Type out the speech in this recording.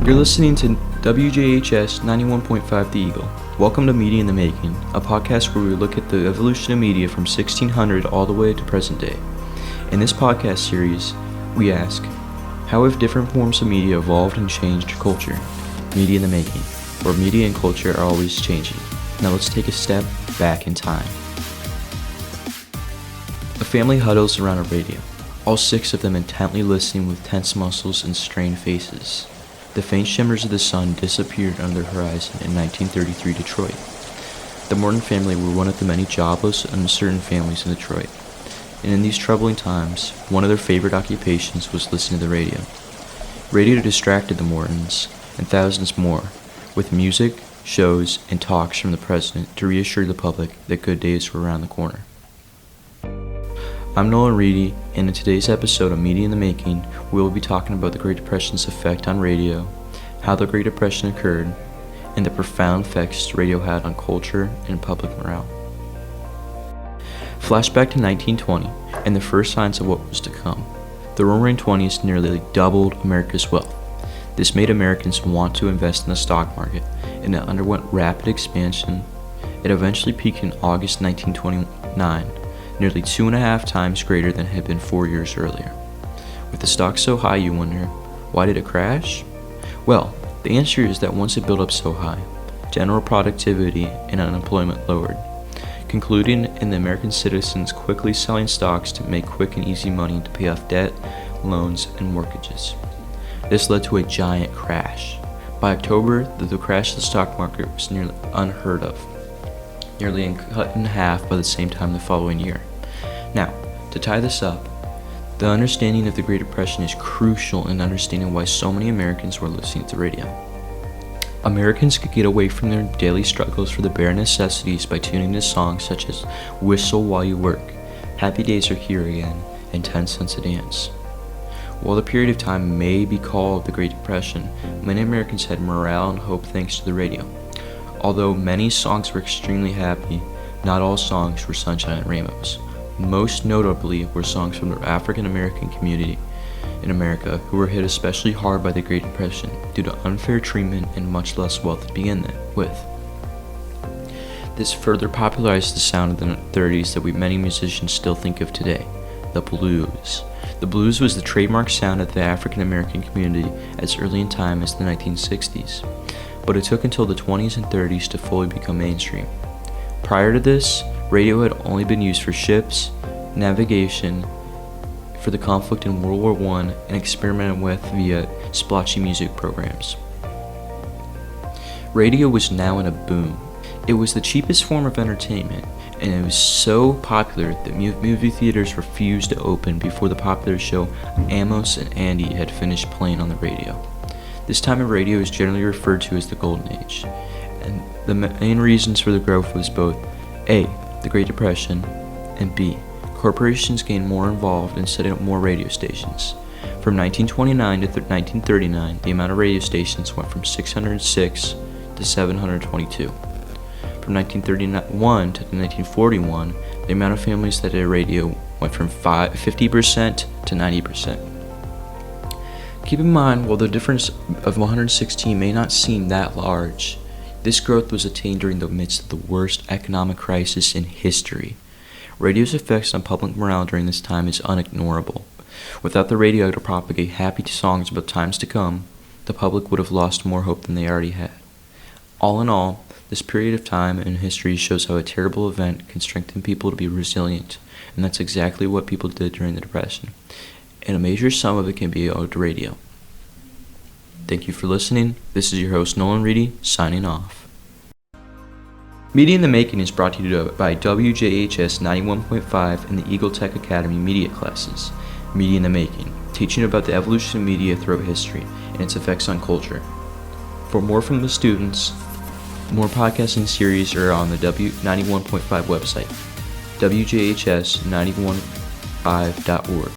You're listening to WJHS 91.5 The Eagle. Welcome to Media in the Making, a podcast where we look at the evolution of media from 1600 all the way to present day. In this podcast series, we ask, how have different forms of media evolved and changed culture? Media in the Making, where media and culture are always changing. Now let's take a step back in time. A family huddles around a radio, all six of them intently listening with tense muscles and strained faces. The faint shimmers of the sun disappeared under the horizon in 1933 Detroit. The Morton family were one of the many jobless, uncertain families in Detroit. And in these troubling times, one of their favorite occupations was listening to the radio. Radio distracted the Mortons, and thousands more, with music, shows, and talks from the president to reassure the public that good days were around the corner. I'm Nolan Reedy, and in today's episode of Media in the Making, we will be talking about the Great Depression's effect on radio, how the Great Depression occurred, and the profound effects radio had on culture and public morale. Flashback to 1920, and the first signs of what was to come. The Roaring Twenties nearly doubled America's wealth. This made Americans want to invest in the stock market, and it underwent rapid expansion. It eventually peaked in August 1929, nearly 2.5 times greater than it had been 4 years earlier. With the stock so high, you wonder, why did it crash? Well, the answer is that once it built up so high, general productivity and unemployment lowered, concluding in the American citizens quickly selling stocks to make quick and easy money to pay off debt, loans, and mortgages. This led to a giant crash. By October, the crash of the stock market was nearly unheard of, nearly cut in half by the same time the following year. Now, to tie this up, the understanding of the Great Depression is crucial in understanding why so many Americans were listening to radio. Americans could get away from their daily struggles for the bare necessities by tuning to songs such as Whistle While You Work, Happy Days Are Here Again, and 10 Cents a Dance. While the period of time may be called the Great Depression, many Americans had morale and hope thanks to the radio. Although many songs were extremely happy, not all songs were sunshine and rainbows. Most notably were songs from the African American community in America who were hit especially hard by the Great Depression due to unfair treatment and much less wealth to begin with. This further popularized the sound of the 30s that many musicians still think of today, the blues. The blues was the trademark sound of the African American community as early in time as the 1960s, but it took until the 20s and 30s to fully become mainstream. Prior to this, radio had only been used for ships, navigation, for the conflict in World War I, and experimented with via splotchy music programs. Radio was now in a boom. It was the cheapest form of entertainment, and it was so popular that movie theaters refused to open before the popular show Amos and Andy had finished playing on the radio. This time of radio is generally referred to as the Golden Age, and the main reasons for the growth was both A, the Great Depression, and B, corporations gained more involved in setting up more radio stations. From 1929 to 1939, the amount of radio stations went from 606 to 722. From 1931 to 1941, the amount of families that had a radio went from 50% to 90%. Keep in mind, while the difference of 116 may not seem that large, this growth was attained during the midst of the worst economic crisis in history. Radio's effects on public morale during this time is unignorable. Without the radio to propagate happy songs about times to come, the public would have lost more hope than they already had. All in all, this period of time in history shows how a terrible event can strengthen people to be resilient, and that's exactly what people did during the Depression. And a major sum of it can be owed to radio. Thank you for listening. This is your host, Nolan Reedy, signing off. Media in the Making is brought to you by WJHS 91.5 and the Eagle Tech Academy media classes. Media in the Making, teaching about the evolution of media throughout history and its effects on culture. For more from the students, more podcasting series are on the W91.5 website, WJHS915.org.